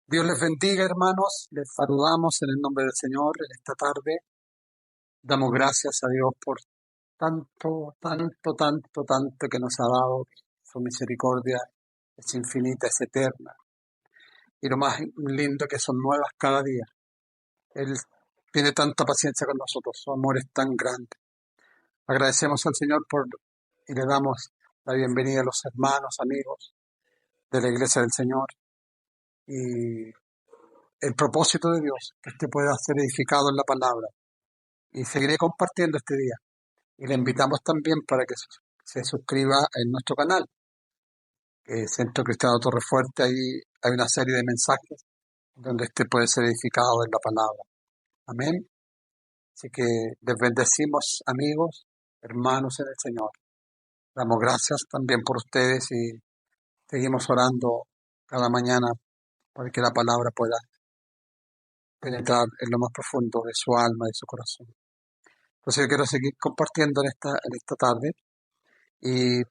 Dios les bendiga, hermanos. Les saludamos en el nombre del Señor en esta tarde. Damos gracias a Dios por tanto, tanto, tanto, tanto que nos ha dado. Su misericordia es infinita, es eterna. Y lo más lindo que son nuevas cada día. Él tiene tanta paciencia con nosotros. Su amor es tan grande. Agradecemos al Señor y le damos la bienvenida a los hermanos, amigos de la Iglesia del Señor. Y el propósito de Dios, que usted pueda ser edificado en la palabra. Y seguiré compartiendo este día. Y le invitamos también para que se suscriba en nuestro canal, Centro Cristiano Torrefuerte. Ahí hay una serie de mensajes donde usted puede ser edificado en la palabra. Amén. Así que les bendecimos, amigos, hermanos en el Señor. Damos gracias también por ustedes y seguimos orando cada mañana para que la palabra pueda penetrar en lo más profundo de su alma y de su corazón. Entonces yo quiero seguir compartiendo en esta tarde y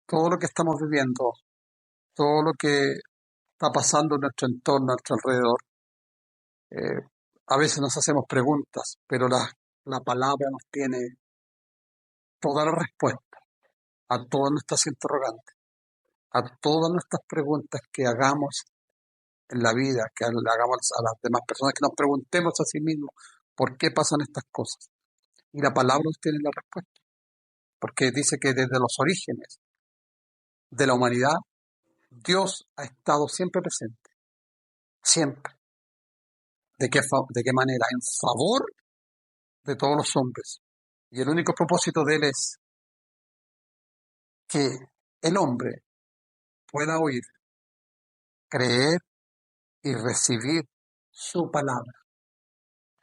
todo lo que estamos viviendo, todo lo que está pasando en nuestro entorno, a nuestro alrededor. Eh, a veces nos hacemos preguntas, pero la palabra nos tiene toda la respuesta a todas nuestras interrogantes, a todas nuestras preguntas que hagamos en la vida, que le hagamos a las demás personas, que nos preguntemos a sí mismos por qué pasan estas cosas. Y la palabra nos tiene la respuesta, porque dice que desde los orígenes de la humanidad, Dios ha estado siempre presente, siempre. ¿De qué manera? En favor de todos los hombres. Y el único propósito de él es que el hombre pueda oír, creer y recibir su palabra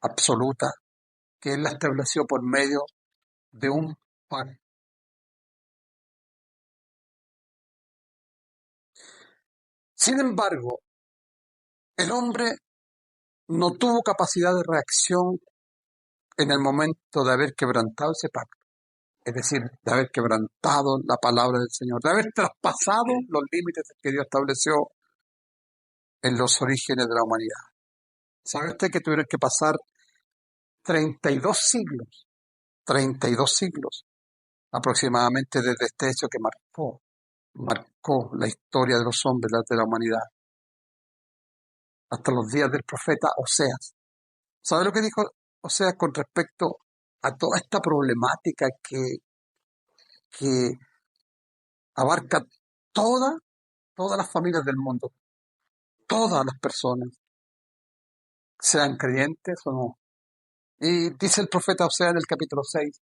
absoluta, que él la estableció por medio de un pacto. Sin embargo, el hombre no tuvo capacidad de reacción en el momento de haber quebrantado ese pacto. Es decir, de haber quebrantado la palabra del Señor, de haber traspasado los límites que Dios estableció en los orígenes de la humanidad. ¿Sabe usted que tuvieron que pasar 32 siglos aproximadamente desde este hecho que marcó la historia de los hombres, de la humanidad, hasta los días del profeta Oseas? ¿Sabe lo que dijo Oseas con respecto a toda esta problemática que abarca todas las familias del mundo, todas las personas, sean creyentes o no? Y dice el profeta Oseas en el capítulo 6,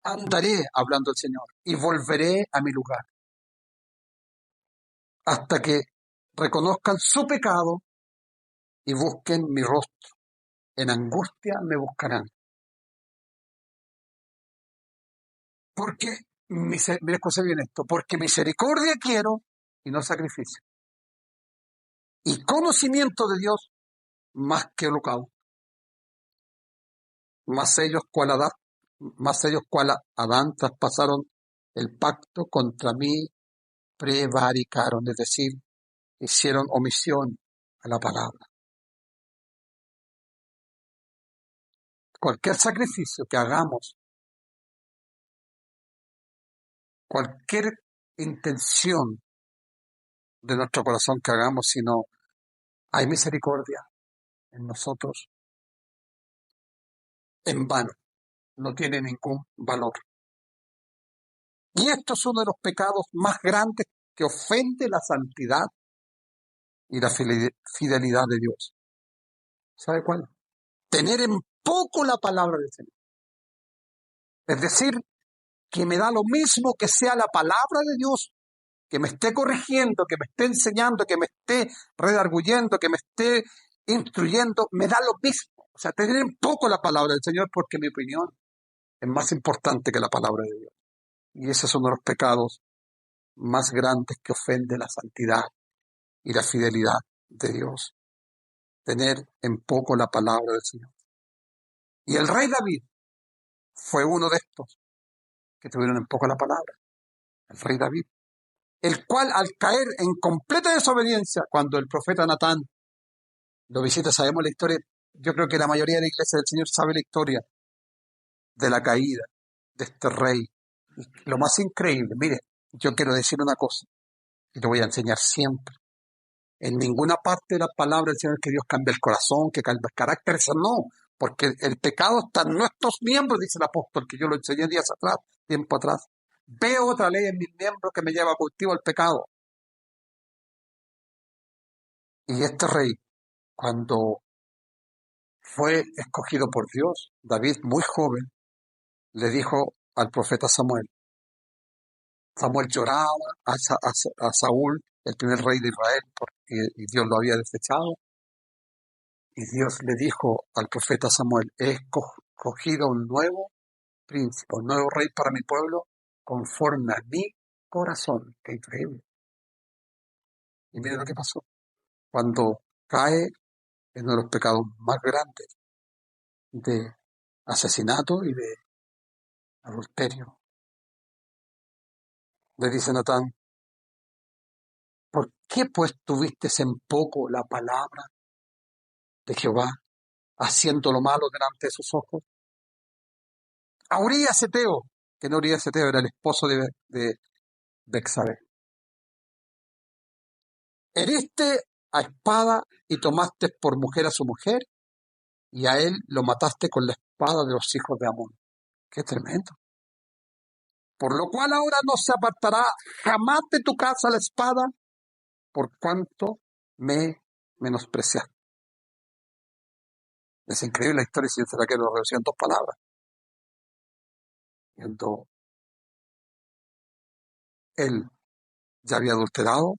andaré, hablando el Señor, y volveré a mi lugar, hasta que reconozcan su pecado y busquen mi rostro. En angustia me buscarán. Porque, mira escucha bien esto, porque misericordia quiero y no sacrificio. Y conocimiento de Dios más que holocausto. Más ellos cual Adán traspasaron el pacto contra mí, prevaricaron, es decir, hicieron omisión a la palabra. Cualquier sacrificio que hagamos, cualquier intención de nuestro corazón que hagamos, si no hay misericordia en nosotros, en vano, no tiene ningún valor. Y esto es uno de los pecados más grandes que ofende la santidad y la fidelidad de Dios. ¿Sabe cuál? Tener en poco la palabra del Señor. Es decir, que me da lo mismo que sea la palabra de Dios, que me esté corrigiendo, que me esté enseñando, que me esté redarguyendo, que me esté instruyendo, me da lo mismo. O sea, tener en poco la palabra del Señor, porque mi opinión es más importante que la palabra de Dios. Y ese es uno de los pecados más grandes que ofende la santidad y la fidelidad de Dios. Tener en poco la palabra del Señor. Y el rey David fue uno de estos que tuvieron en poco la palabra. El rey David. el cual al caer en completa desobediencia, cuando el profeta Natán lo visita, sabemos la historia, yo creo que la mayoría de la iglesia del Señor sabe la historia de la caída de este rey. Y lo más increíble, mire, yo quiero decir una cosa, y lo voy a enseñar siempre. En ninguna parte de la palabra del Señor que Dios cambie el corazón, que cambie el carácter, eso no, porque el pecado está en nuestros miembros, dice el apóstol, que yo lo enseñé días atrás, tiempo atrás. Veo otra ley en mis miembros que me lleva cautivo al pecado. Y este rey, cuando fue escogido por Dios, David, muy joven, le dijo al profeta Samuel. Samuel lloraba a Saúl, el primer rey de Israel, porque y Dios lo había desechado. Y Dios le dijo al profeta Samuel, he escogido un nuevo príncipe, un nuevo rey para mi pueblo, conforme a mi corazón. Qué increíble. Y mire lo que pasó. Cuando cae en uno de los pecados más grandes de asesinato y de adulterio, le dice Natán, ¿por qué pues tuviste en poco la palabra de Jehová, haciendo lo malo delante de sus ojos? A Urías Eteo, que no Urías Eteo era el esposo de Bexabe. Heriste a espada y tomaste por mujer a su mujer, y a él lo mataste con la espada de los hijos de Amón. Qué tremendo. Por lo cual ahora no se apartará jamás de tu casa la espada, por cuanto me menospreciaste. Es increíble la historia, si será que lo reducía en dos palabras. Cuando él ya había adulterado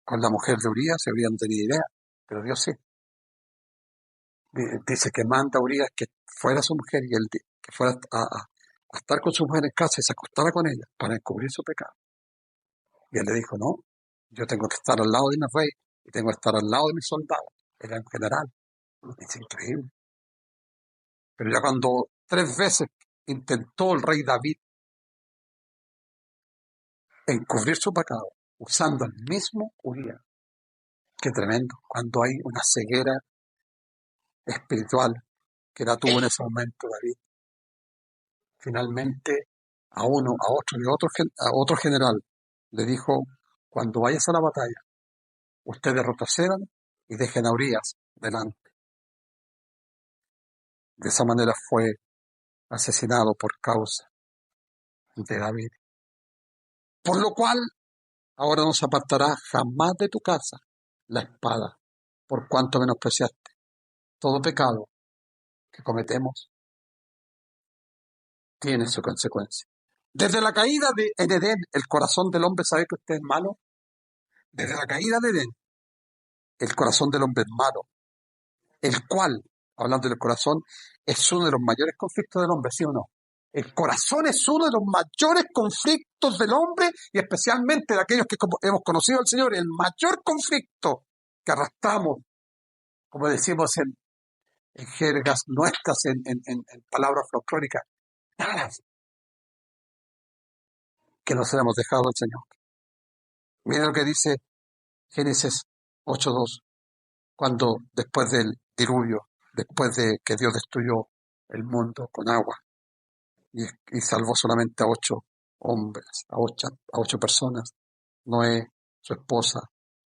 con la mujer de Urías, se habrían tenido idea, pero Dios sí. Dice que manda a Urías que fuera su mujer y él que fuera a estar con su mujer en casa y se acostara con ella para encubrir su pecado. Y él le dijo, no, yo tengo que estar al lado de mi rey y tengo que estar al lado de mis soldados. Era un general. Es increíble. Pero ya cuando 3 veces intentó el rey David encubrir su pecado usando el mismo Urías, qué tremendo, cuando hay una ceguera espiritual que la tuvo en ese momento David. Finalmente a otro general le dijo, cuando vayas a la batalla, ustedes retrocedan y dejen a Urías delante. De esa manera fue asesinado por causa de David. Por lo cual, ahora no se apartará jamás de tu casa la espada, por cuanto menospreciaste. Todo pecado que cometemos tiene su consecuencia. Desde la caída en Edén, el corazón del hombre, ¿sabe que usted es malo? Desde la caída de Edén, el corazón del hombre es malo, el cual, hablando del corazón, es uno de los mayores conflictos del hombre, ¿sí o no? El corazón es uno de los mayores conflictos del hombre y especialmente de aquellos que hemos conocido al Señor, el mayor conflicto que arrastramos, como decimos en jergas nuestras, en palabras folclóricas, nada que nos hemos dejado al Señor. Mira lo que dice Génesis 8:2, cuando después del diluvio, después de que Dios destruyó el mundo con agua y salvó solamente a 8 hombres, a ocho personas, Noé, su esposa,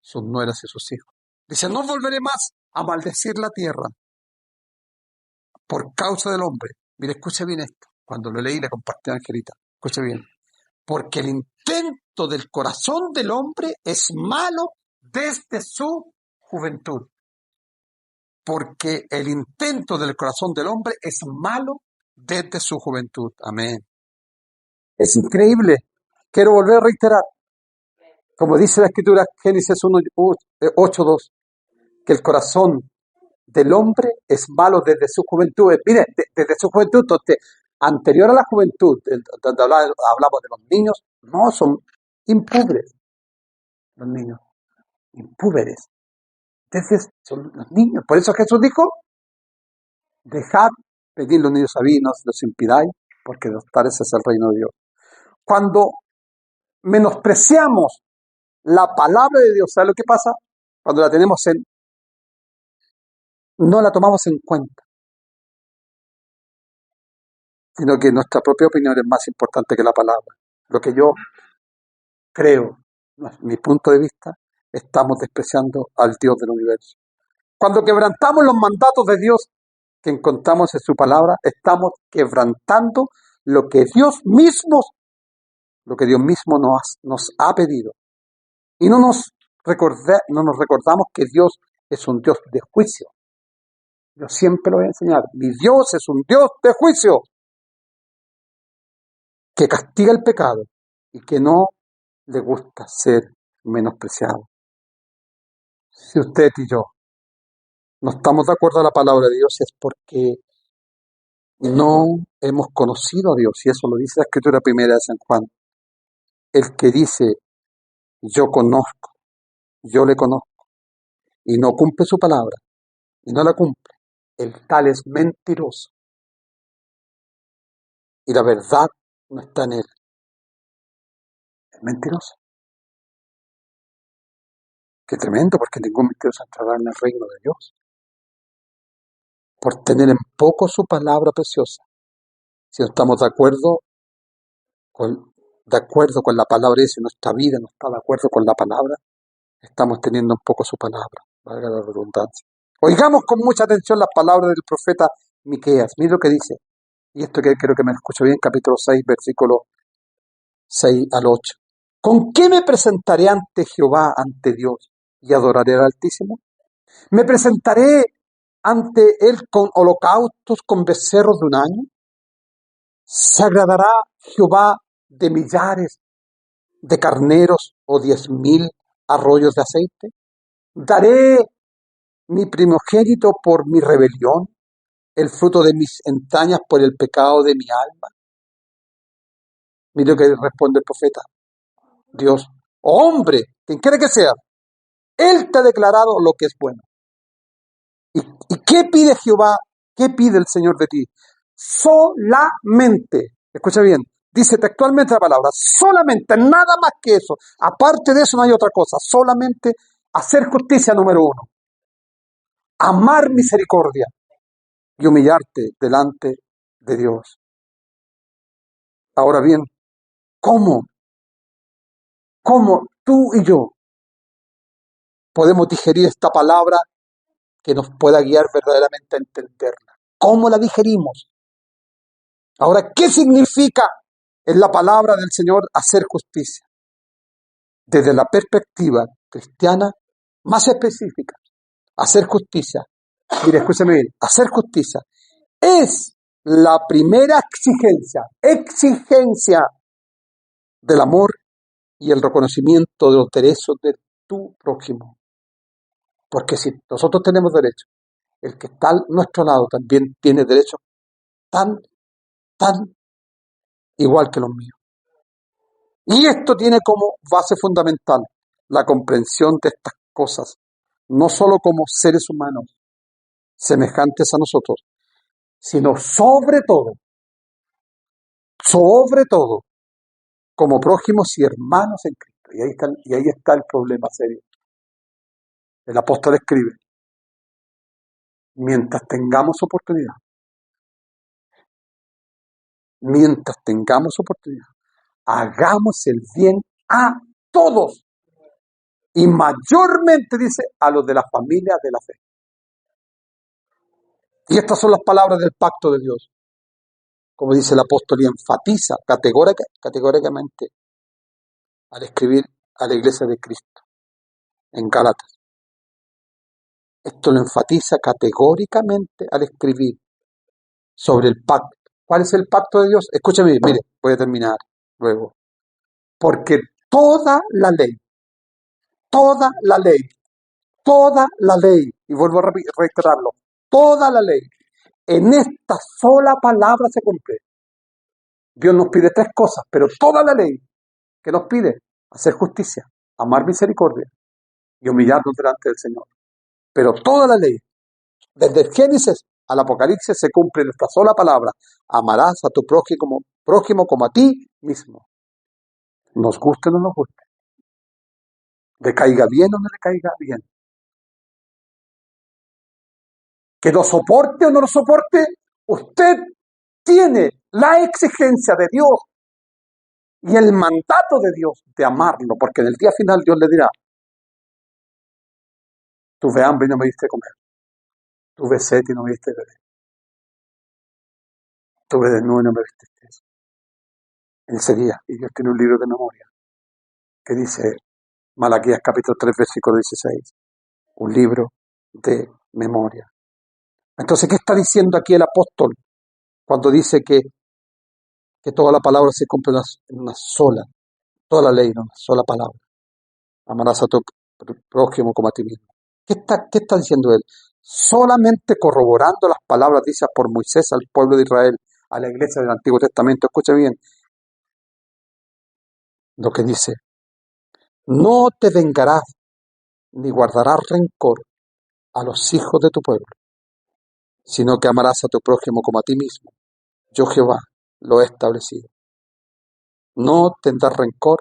sus nueras y sus hijos. Dice, no volveré más a maldecir la tierra por causa del hombre. Mire, escuche bien esto. Cuando lo leí le compartí a Angelita. Escuche bien. Porque el intento del corazón del hombre es malo desde su juventud. Porque el intento del corazón del hombre es malo desde su juventud. Amén. Es increíble. Quiero volver a reiterar, como dice la Escritura, Génesis 8:2, que el corazón del hombre es malo desde su juventud. Mire, desde su juventud, entonces, anterior a la juventud, donde hablamos de los niños, no son impúberes los niños, impúberes. Entonces, son los niños. Por eso Jesús dijo, dejad pedir los niños a mí, no los impidáis, porque de los tales es el reino de Dios. Cuando menospreciamos la palabra de Dios, ¿sabe lo que pasa? Cuando la tenemos no la tomamos en cuenta, sino que nuestra propia opinión es más importante que la palabra. Lo que yo creo, mi punto de vista, estamos despreciando al Dios del universo. Cuando quebrantamos los mandatos de Dios que encontramos en su palabra, estamos quebrantando lo que Dios mismo nos ha pedido. Y no nos recordamos que Dios es un Dios de juicio. Yo siempre lo voy a enseñar. Mi Dios es un Dios de juicio que castiga el pecado y que no le gusta ser menospreciado. Si usted y yo no estamos de acuerdo a la palabra de Dios es porque no hemos conocido a Dios, y eso lo dice la Escritura primera de San Juan. El que dice, yo conozco, yo le conozco, y no cumple su palabra, y no la cumple, el tal es mentiroso, y la verdad no está en él. Es mentiroso. Qué tremendo, porque ningún mentiroso entrará en el reino de Dios. Por tener en poco su palabra preciosa. Si no estamos de acuerdo con la palabra, y si nuestra vida no está de acuerdo con la palabra, estamos teniendo un poco su palabra, valga la redundancia. Oigamos con mucha atención las palabras del profeta Miqueas. Mira lo que dice, y esto que creo que me escucho bien, capítulo 6, versículo 6 al 8. ¿Con qué me presentaré ante Jehová, ante Dios, y adoraré al Altísimo? ¿Me presentaré ante él con holocaustos, con becerros de un año? ¿Se agradará Jehová de millares de carneros o 10,000 arroyos de aceite? ¿Daré mi primogénito por mi rebelión, el fruto de mis entrañas por el pecado de mi alma? Mira lo que responde el profeta. Dios, hombre, quien quiera que sea, él te ha declarado lo que es bueno. ¿Y qué pide Jehová? ¿Qué pide el Señor de ti? Solamente, escucha bien, dice textualmente la palabra, solamente, nada más que eso. Aparte de eso no hay otra cosa, solamente hacer justicia número uno. Amar misericordia y humillarte delante de Dios. Ahora bien, ¿cómo tú y yo podemos digerir esta palabra que nos pueda guiar verdaderamente a entenderla? ¿Cómo la digerimos? Ahora, ¿qué significa en la palabra del Señor hacer justicia? Desde la perspectiva cristiana más específica, hacer justicia. Mire, escúchame bien, hacer justicia es la primera exigencia del amor y el reconocimiento de los derechos de tu prójimo. Porque si nosotros tenemos derechos, el que está a nuestro lado también tiene derechos tan igual que los míos. Y esto tiene como base fundamental la comprensión de estas cosas, no solo como seres humanos semejantes a nosotros, sino sobre todo, como prójimos y hermanos en Cristo. Y ahí está el problema serio. El apóstol escribe, mientras tengamos oportunidad, hagamos el bien a todos, y mayormente, dice, a los de la familia de la fe. Y estas son las palabras del pacto de Dios, como dice el apóstol, y enfatiza categóricamente al escribir a la iglesia de Cristo en Gálatas. Esto lo enfatiza categóricamente al escribir sobre el pacto. ¿Cuál es el pacto de Dios? Escúchame, mire, voy a terminar luego. Porque toda la ley, y vuelvo a reiterarlo, toda la ley, en esta sola palabra se cumple. Dios nos pide 3 cosas, pero toda la ley que nos pide, hacer justicia, amar misericordia y humillarnos delante del Señor. Pero toda la ley, desde el Génesis al Apocalipsis, se cumple en esta sola palabra: amarás a tu prójimo como a ti mismo. nos guste o no nos guste, le caiga bien o no le caiga bien, que lo soporte o no lo soporte, usted tiene la exigencia de Dios y el mandato de Dios de amarlo, porque en el día final Dios le dirá, tuve hambre y no me diste comer, tuve sed y no me diste beber, tuve desnudo y no me vestiste. En ese día, y Dios tiene un libro de memoria que dice, Malaquías capítulo 3, versículo 16, un libro de memoria. Entonces, ¿qué está diciendo aquí el apóstol cuando dice que toda la palabra se cumple en una sola, toda la ley en una sola palabra? Amarás a tu prójimo como a ti mismo. ¿Qué está diciendo él? Solamente corroborando las palabras dichas por Moisés al pueblo de Israel, a la iglesia del Antiguo Testamento. Escucha bien lo que dice. No te vengarás ni guardarás rencor a los hijos de tu pueblo, sino que amarás a tu prójimo como a ti mismo. Yo Jehová lo he establecido. No tendrás rencor,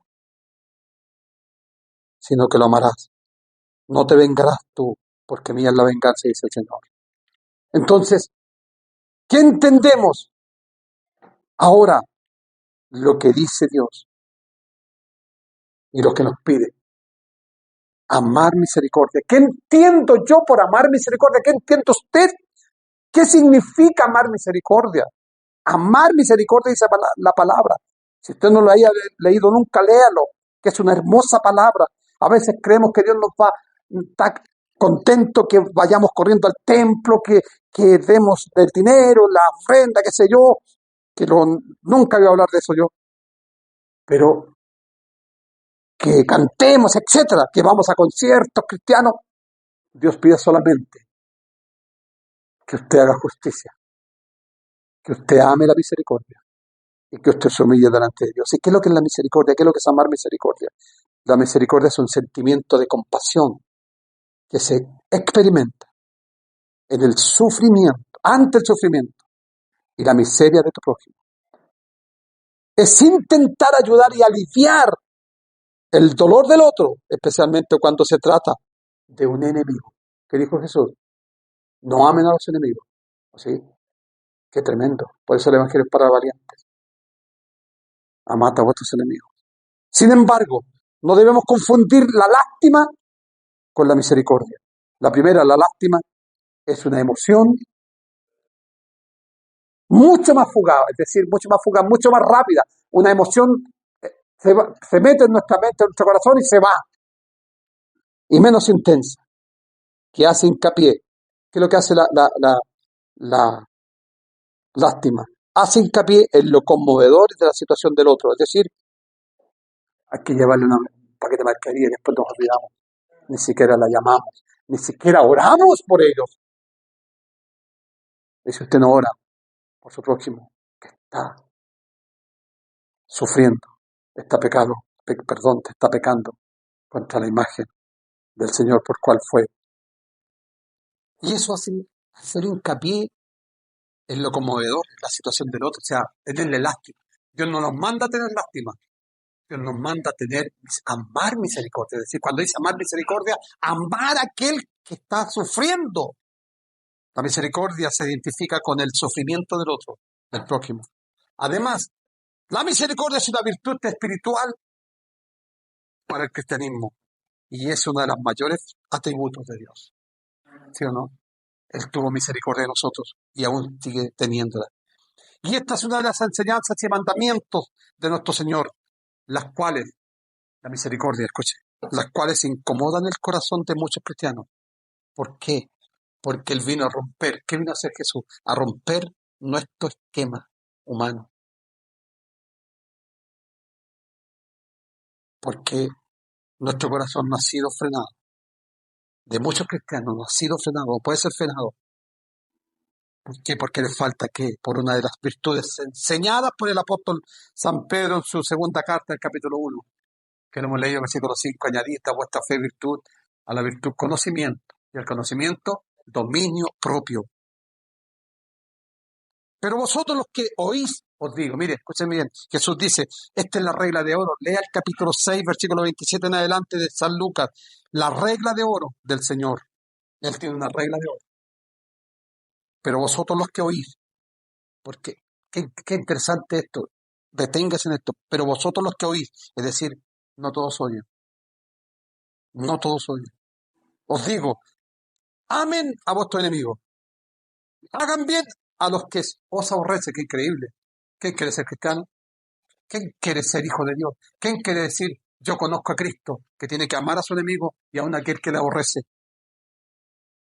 sino que lo amarás. No te vengarás tú, porque mía es la venganza, dice el Señor. Entonces, ¿qué entendemos ahora? Lo que dice Dios y lo que nos pide. Amar misericordia. ¿Qué entiendo yo por amar misericordia? ¿Qué entiende usted? ¿Qué significa amar misericordia? Amar misericordia dice la palabra. Si usted no lo haya leído nunca, léalo, que es una hermosa palabra. A veces creemos que Dios nos va, está contento que vayamos corriendo al templo, que demos el dinero, la ofrenda, qué sé yo, nunca voy a hablar de eso yo. Pero que cantemos, etcétera, que vamos a conciertos cristianos, Dios pide solamente que usted haga justicia, que usted ame la misericordia y que usted se humille delante de Dios. ¿Y qué es lo que es la misericordia? ¿Qué es lo que es amar misericordia? La misericordia es un sentimiento de compasión que se experimenta en el sufrimiento, ante el sufrimiento y la miseria de tu prójimo. Es intentar ayudar y aliviar el dolor del otro, especialmente cuando se trata de un enemigo. ¿Qué dijo Jesús? No amen a los enemigos. ¿Sí? Qué tremendo. Por eso el Evangelio es para valientes. Amad a vuestros enemigos. Sin embargo, no debemos confundir la lástima con la misericordia. La primera, la lástima, es una emoción mucho más fugaz, es decir, mucho más fugaz, mucho más rápida. Una emoción se mete en nuestra mente, en nuestro corazón y se va. Y menos intensa, que hace hincapié. ¿Qué es lo que hace la lástima? Hace hincapié en lo conmovedor de la situación del otro. Es decir, hay que llevarle un paquete de mascarilla y después nos olvidamos. Ni siquiera la llamamos, ni siquiera oramos por ellos. Y si usted no ora por su prójimo, que está sufriendo, está está pecando contra la imagen del Señor por cual fue. Y eso hace hacer hincapié en lo conmovedor, la situación del otro, o sea, tenerle lástima. Dios no nos manda a tener lástima, Dios nos manda a amar misericordia. Es decir, cuando dice amar misericordia, amar a aquel que está sufriendo. La misericordia se identifica con el sufrimiento del otro, del prójimo. Además, la misericordia es una virtud espiritual para el cristianismo y es uno de los mayores atributos de Dios. ¿Sí o no? Él tuvo misericordia de nosotros y aún sigue teniéndola. Y esta es una de las enseñanzas y mandamientos de nuestro Señor, las cuales, la misericordia, escuche, las cuales incomodan el corazón de muchos cristianos. ¿Por qué? Porque Él vino a romper. ¿Qué vino a hacer Jesús? A romper nuestro esquema humano. Porque nuestro corazón no ha sido frenado. De muchos cristianos no ha sido frenado, o puede ser frenado. ¿Por qué? Porque le falta ¿qué? Por una de las virtudes enseñadas por el apóstol San Pedro en su segunda carta, el capítulo 1, que lo hemos leído en el versículo 5, añadid a vuestra fe virtud, a la virtud conocimiento, y al conocimiento dominio propio. Pero vosotros los que oís os digo, mire, escúchenme bien, Jesús dice, esta es la regla de oro, lea el capítulo 6, versículo 27 en adelante de San Lucas, la regla de oro del Señor. Él tiene una regla de oro. Pero vosotros los que oís, porque qué interesante esto, deténgase en esto, pero vosotros los que oís, es decir, no todos oyen, no todos oyen. Os digo, amen a vuestros enemigos, hagan bien a los que os aborrecen, qué increíble. ¿Quién quiere ser cristiano? ¿Quién quiere ser hijo de Dios? ¿Quién quiere decir, yo conozco a Cristo, que tiene que amar a su enemigo y aun a aquel que le aborrece?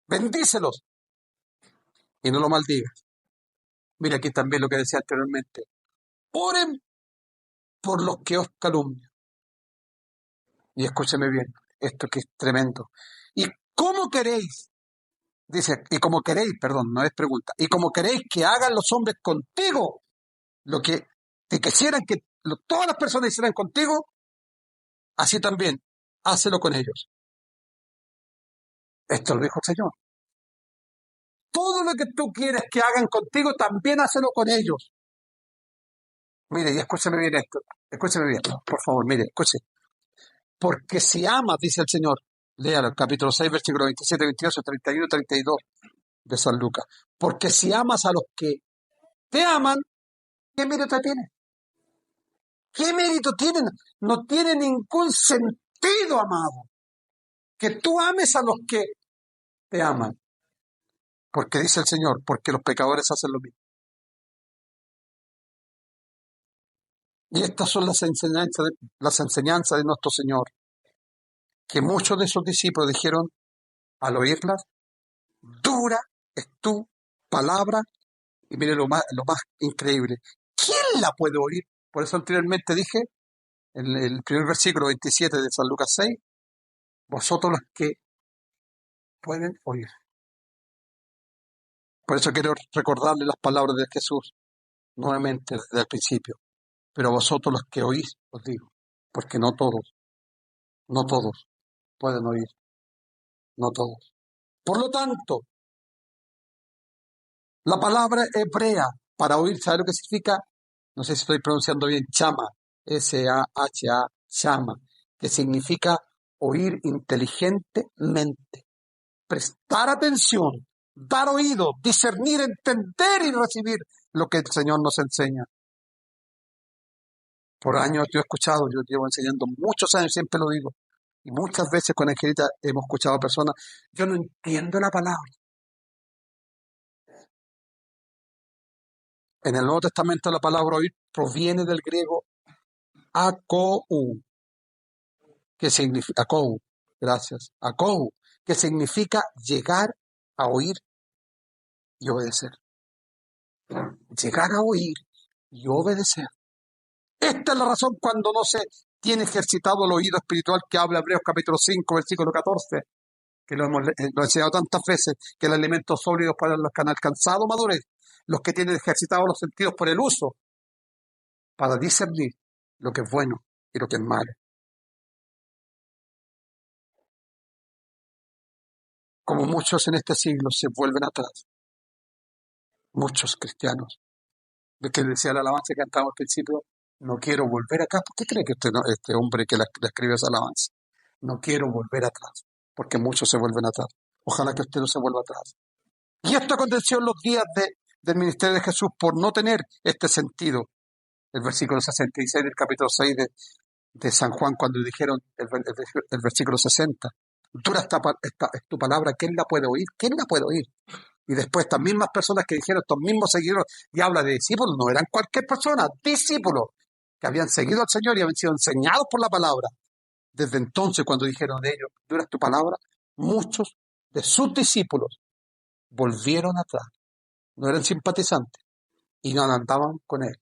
Bendícelos y no lo maldigas. Mira aquí también lo que decía anteriormente. Oren por los que os calumnian. Y escúcheme bien, esto que es tremendo. ¿Y cómo queréis? Dice, y como queréis, perdón, no es pregunta. ¿Y como queréis que hagan los hombres contigo lo que te quisieran que todas las personas hicieran contigo? Así también, hácelo con ellos. Esto lo dijo el Señor. Todo lo que tú quieres que hagan contigo, también hácelo con ellos. Mire, y escúcheme bien esto. Escúcheme bien, por favor, mire, escuche. Porque si amas, dice el Señor, léalo, capítulo 6, versículos 27, 28, 31, 32 de San Lucas. Porque si amas a los que te aman, ¿qué mérito tiene? ¿Qué mérito tienen? No tiene ningún sentido, amado, que tú ames a los que te aman. Porque dice el Señor, porque los pecadores hacen lo mismo. Y estas son las enseñanzas de nuestro Señor, que muchos de sus discípulos dijeron al oírlas, dura es tu palabra. Y mire lo más increíble, ¿quién la puede oír? Por eso anteriormente dije, en el primer versículo 27 de San Lucas 6, vosotros los que pueden oír. Por eso quiero recordarle las palabras de Jesús nuevamente desde el principio. Pero vosotros los que oís, os digo, porque no todos pueden oír, no todos. Por lo tanto, la palabra hebrea para oír, ¿sabe lo que significa? No sé si estoy pronunciando bien, chama, S-A-H-A, chama, que significa oír inteligentemente, prestar atención, dar oído, discernir, entender y recibir lo que el Señor nos enseña. Por años yo he escuchado, yo llevo enseñando muchos años, siempre lo digo, y muchas veces con Angelita hemos escuchado a personas, yo no entiendo la palabra. En el Nuevo Testamento la palabra oír proviene del griego akou, que significa, akou, gracias, akou, que significa llegar a oír y obedecer. Llegar a oír y obedecer. Esta es la razón cuando no se tiene ejercitado el oído espiritual que habla Hebreos capítulo 5, versículo 14, que lo he enseñado tantas veces, que el alimento sólido para los que han alcanzado madurez, los que tienen ejercitados los sentidos por el uso, para discernir lo que es bueno y lo que es malo. Como muchos en este siglo se vuelven atrás, muchos cristianos, de que decía la alabanza que cantamos al principio, no quiero volver acá. ¿Por qué cree que este hombre que le escribe esa alabanza? No quiero volver atrás, porque muchos se vuelven atrás. Ojalá que usted no se vuelva atrás. Y esto aconteció en los días del ministerio de Jesús por no tener este sentido. El versículo 66 del capítulo 6 de San Juan, cuando dijeron el versículo 60, dura es tu palabra, ¿quién la puede oír? ¿Quién la puede oír? Y después estas mismas personas que dijeron, estos mismos seguidores, y habla de discípulos, no eran cualquier persona, discípulos que habían seguido al Señor y habían sido enseñados por la palabra. Desde entonces, cuando dijeron de ellos, dura es tu palabra, muchos de sus discípulos volvieron atrás. No eran simpatizantes y no andaban con él.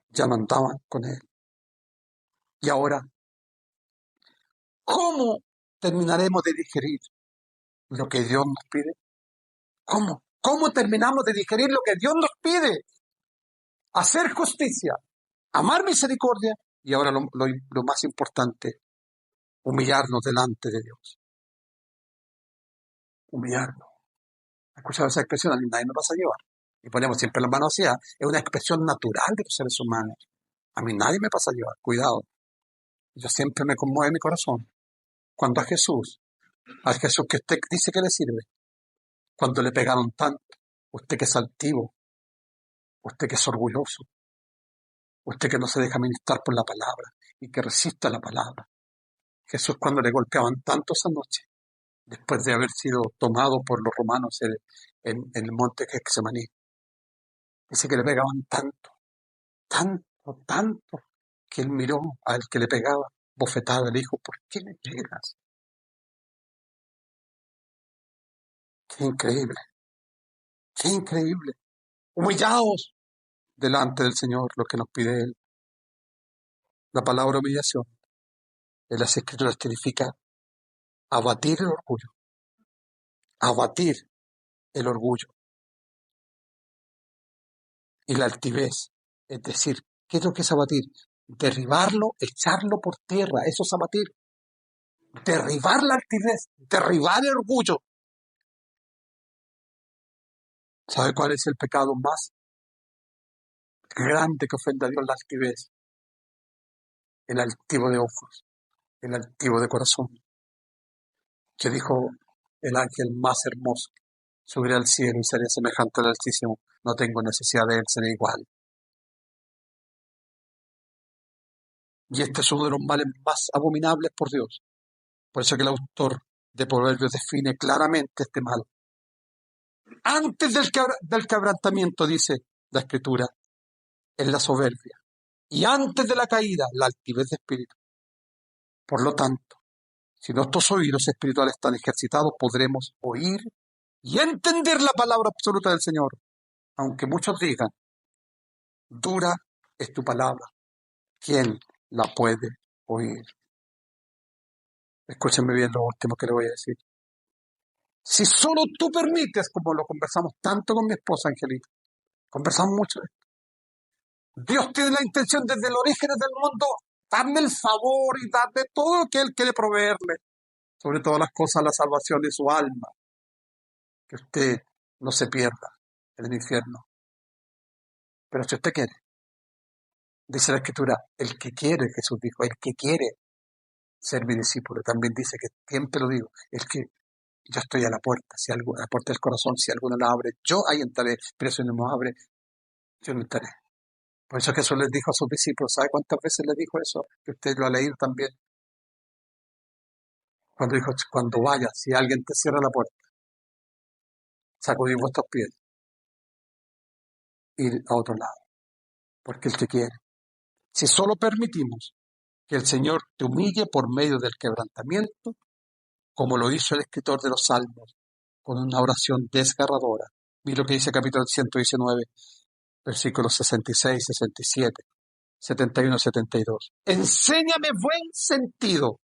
Ya no andaban con él. Y ahora, ¿cómo terminaremos de digerir lo que Dios nos pide? ¿Cómo? ¿Cómo terminamos de digerir lo que Dios nos pide? Hacer justicia, amar misericordia y ahora lo más importante, humillarnos delante de Dios. Humillarnos. ¿Has escuchado esa expresión? A mí nadie me pasa a llevar. Y ponemos siempre las manos así, ¿ah? Es una expresión natural de los seres humanos. A mí nadie me pasa a llevar, cuidado. Yo siempre me conmueve mi corazón. Cuando al Jesús que usted dice que le sirve, cuando le pegaron tanto, usted que es altivo, usted que es orgulloso, usted que no se deja ministrar por la palabra y que resiste a la palabra. Jesús cuando le golpeaban tanto esa noche, después de haber sido tomado por los romanos en el monte Getsemaní, dice que le pegaban tanto, tanto, tanto, que él miró al que le pegaba, bofetado, le dijo, ¿por qué me pegas? Qué increíble, qué increíble. Humillaos delante del Señor, lo que nos pide Él. La palabra humillación en las Escrituras significa abatir el orgullo, abatir el orgullo y la altivez. Es decir, ¿qué es lo que es abatir? Derribarlo, echarlo por tierra, eso es abatir. Derribar la altivez, derribar el orgullo. ¿Sabe cuál es el pecado más grande que ofende a Dios? La altivez, el altivo de ojos, el altivo de corazón. Que dijo el ángel más hermoso, subiré al cielo y seré semejante al Altísimo, no tengo necesidad de él, seré igual. Y este es uno de los males más abominables por Dios. Por eso que el autor de Proverbios define claramente este mal. Antes del quebrantamiento, dice la Escritura, es la soberbia. Y antes de la caída, la altivez de espíritu. Por lo tanto, si nuestros oídos espirituales están ejercitados, podremos oír y entender la palabra absoluta del Señor. Aunque muchos digan, dura es tu palabra, ¿quién la puede oír? Escúchenme bien lo último que le voy a decir. Si solo tú permites, como lo conversamos tanto con mi esposa Angelita, conversamos mucho de esto. Dios tiene la intención desde el origen del mundo, darme el favor y darme todo lo que Él quiere proveerle, sobre todas las cosas, la salvación de su alma, que usted no se pierda en el infierno. Pero si usted quiere, dice la Escritura, el que quiere, Jesús dijo, el que quiere ser mi discípulo, también dice que siempre lo digo, el que yo estoy a la puerta, si algo, a la puerta del corazón, si alguno la abre, yo ahí entraré, pero si no me abre, yo no entraré. Por eso Jesús les dijo a sus discípulos, ¿sabe cuántas veces les dijo eso? Que usted lo ha leído también. Cuando dijo, cuando vaya, si alguien te cierra la puerta, sacudid vuestros pies, ir a otro lado, porque Él te quiere. Si solo permitimos que el Señor te humille por medio del quebrantamiento, como lo hizo el escritor de los Salmos, con una oración desgarradora. Mira lo que dice capítulo 119, versículos 66, 67, 71, 72. Enséñame buen sentido.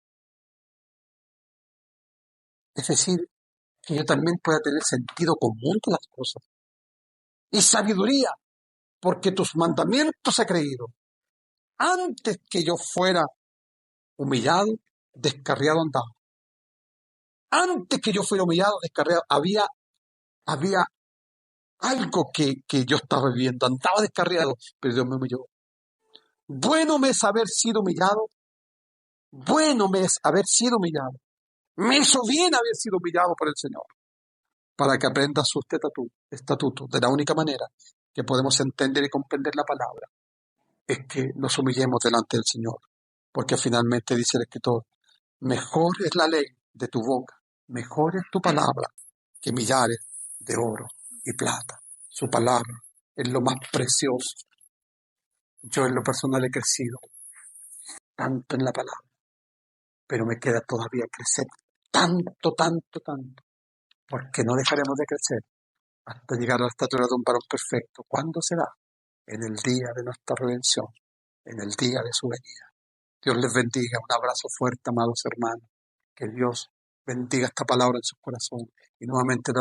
Es decir, que yo también pueda tener sentido común de las cosas. Y sabiduría, porque tus mandamientos he creído. Antes que yo fuera humillado, descarriado andaba. Antes que yo fuera humillado, descarriado, había algo que yo estaba viviendo, andaba descarriado, pero Dios me humilló. Bueno me es haber sido humillado, bueno me es haber sido humillado. Me hizo bien haber sido humillado por el Señor, para que aprenda sus estatutos. De la única manera que podemos entender y comprender la palabra es que nos humillemos delante del Señor, porque finalmente dice el escritor, mejor es la ley de tu boca, mejor es tu palabra que millares de oro y plata. Su palabra es lo más precioso. Yo en lo personal he crecido tanto en la palabra, pero me queda todavía crecer tanto, tanto, tanto, porque no dejaremos de crecer hasta llegar a la estatura de un varón perfecto. ¿Cuándo será? En el día de nuestra redención, en el día de su venida. Dios les bendiga. Un abrazo fuerte, amados hermanos. Que Dios bendiga esta palabra en sus corazones. Y nuevamente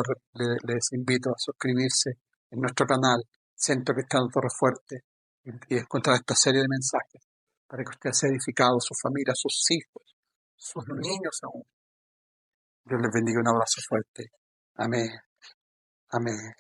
les invito a suscribirse en nuestro canal, Centro Cristiano Torre Fuerte, y encontrar esta serie de mensajes para que usted sea edificado, su familia, sus hijos, sus niños aún. Dios les bendiga. Un abrazo fuerte. Amén. Amén.